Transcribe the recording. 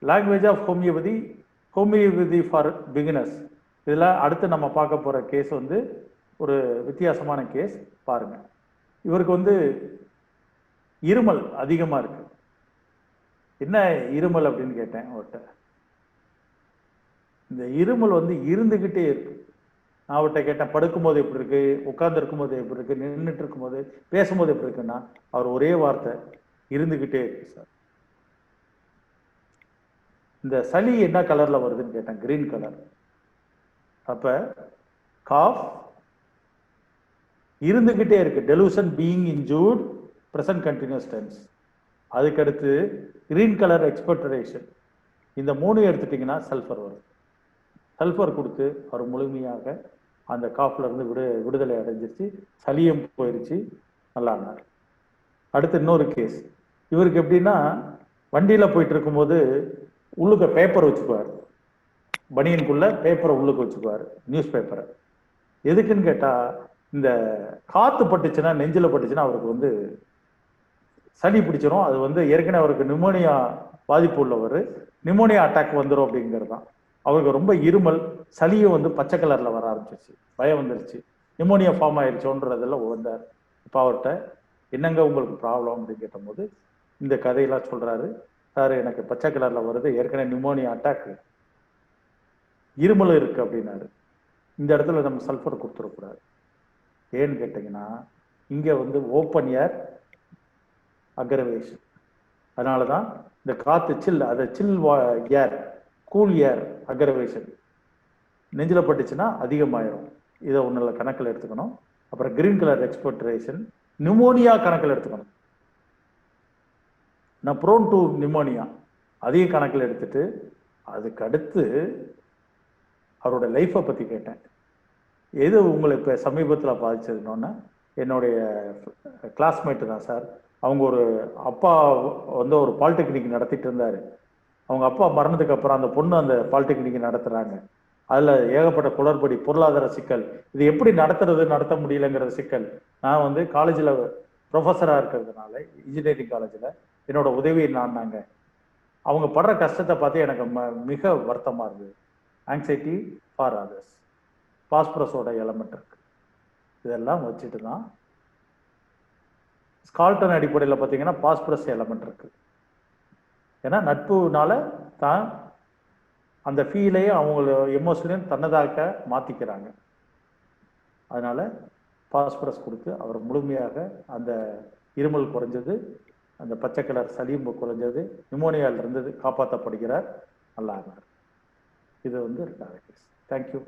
Language of homeopathy, homeopathy for beginners. இதில் அடுத்து நம்ம பார்க்க போகிற கேஸ் வந்து ஒரு வித்தியாசமான கேஸ். பாருங்க, இவருக்கு வந்து இருமல் அதிகமாக இருக்கு. என்ன இருமல் அப்படின்னு கேட்டேன் அவர்கிட்ட. இந்த இருமல் வந்து இருந்துகிட்டே இருக்கு. நான் அவர்கிட்ட கேட்டேன், படுக்கும்போது எப்படி இருக்கு, உட்கார்ந்து இருக்கும்போது எப்படி இருக்கு, நின்றுட்டு இருக்கும்போது, பேசும்போது எப்படி இருக்குன்னா, அவர் ஒரே வார்த்தை, இருந்துகிட்டே இருக்கு சார். இந்த சளி என்ன கலர்ல வருதுன்னு கேட்டேன், கிரீன் கலர். அப்ப காஃப் இருந்துகிட்டே இருக்கு, delusion being injured, present continuous tense. அதுக்கடுத்து கிரீன் கலர் எக்ஸ்பெக்டரேஷன். இந்த 3 எடுத்துட்டீங்கன்னா சல்ஃபர் வரும். சல்ஃபர் கொடுத்து அவர் முழுமையாக அந்த காஃப்ல இருந்து விடுதலை அடைஞ்சிருச்சு, சளியும் போயிடுச்சு, நல்லானார். அடுத்து இன்னொரு கேஸ். இவருக்கு எப்படின்னா, வண்டியில போயிட்டு இருக்கும்போது உள்ளுக்க பேப்பர் வச்சுக்குவார், பனியனுக்குள்ள பேப்பரை உள்ளுக்கு வச்சுக்குவார், நியூஸ் பேப்பரை. எதுக்குன்னு கேட்டா, இந்த காத்து பட்டுச்சுன்னா, நெஞ்சில பட்டுச்சுன்னா அவருக்கு வந்து சளி பிடிச்சிரும். அது வந்து ஏற்கனவே அவருக்கு நிமோனியா பாதிப்பு உள்ளவர், நிமோனியா அட்டாக் வந்துடும் அப்படிங்கிறது தான். அவருக்கு ரொம்ப இருமல், சளியும் வந்து பச்சை கலர்ல வர ஆரம்பிச்சிருச்சு, பயம் வந்துருச்சு, நிமோனியா ஃபார்ம் ஆயிடுச்சோன்றதெல்லாம் வந்தார். இப்போ அவர்கிட்ட என்னங்க உங்களுக்கு ப்ராப்ளம் அப்படின்னு கேட்டபோது இந்த கதையெல்லாம் சொல்றாரு. சார், எனக்கு பச்சை கலர்ல வருது, ஏற்கனவே நிமோனியா அட்டாக், இருமலும் இருக்கு அப்படின்னாரு. இந்த இடத்துல நம்ம சல்ஃபர் கொடுத்துடக்கூடாது. ஏன்னு கேட்டீங்கன்னா, இங்க வந்து ஓப்பன் ஏர் அக்ரவேஷன். அதனாலதான் இந்த காத்து சில், அதை சில் ஏர், கூல் ஏர் அக்ரவேஷன் நெஞ்சில பட்டுச்சுன்னா அதிகமாயிரும். இதை ஒன்றுல கணக்கில் எடுத்துக்கணும். அப்புறம் கிரீன் கலர் எக்ஸ்பெக்டரேஷன், நிமோனியா கணக்கில் எடுத்துக்கணும். நான் ப்ரோன் டு நிமோனியா அதையும் கணக்கில் எடுத்துட்டு, அதுக்கு அடுத்து அவரோட லைஃப்பை பற்றி கேட்டேன். எது உங்களை இப்போ சமீபத்தில் பாதிச்சதுன்னொன்னே, என்னுடைய கிளாஸ்மேட்டு தான் சார். அவங்க ஒரு அப்பா வந்து ஒரு பாலிடெக்னிக் நடத்திட்டு இருந்தார். அவங்க அப்பா மரணத்துக்கு அப்புறம் அந்த பொண்ணு அந்த பாலிடெக்னிக் நடத்துகிறாங்க. அதில் ஏகப்பட்ட குளறுபடி, பொருளாதார சிக்கல், இது எப்படி நடத்த முடியலங்கிற சிக்கல். நான் வந்து காலேஜில் ப்ரொஃபஸராக இருக்கிறதுனால, இன்ஜினியரிங் காலேஜில் என்னோட உதவியை நாங்க அவங்க படுற கஷ்டத்தை பார்த்து எனக்கு மிக வருத்தமாக இருந்தது. ஆங்ஸைட்டி ஃபார் அதர்ஸ், பாஸ்பரஸோட எலமெண்ட் இருக்கு. இதெல்லாம் வச்சுட்டு தான் ஸ்கால்டன் அடிப்படையில் பார்த்தீங்கன்னா பாஸ்பரஸ் எலமெண்ட் இருக்கு. ஏன்னா நட்புனால தான் அந்த ஃபீலையும் அவங்கள எமோஷனையும் தன்னதாக மாற்றிக்கிறாங்க. அதனால பாஸ்பரஸ் கொடுத்து அவர் முழுமையாக அந்த இருமல் குறைஞ்சது, அந்த பச்சை கலர் சளியும் குறைஞ்சது, நிமோனியாவில் இருந்தது காப்பாற்றப்படுகிறார், நல்லா இருந்தார். இது வந்து 2வது கேஸ். தேங்க்யூ.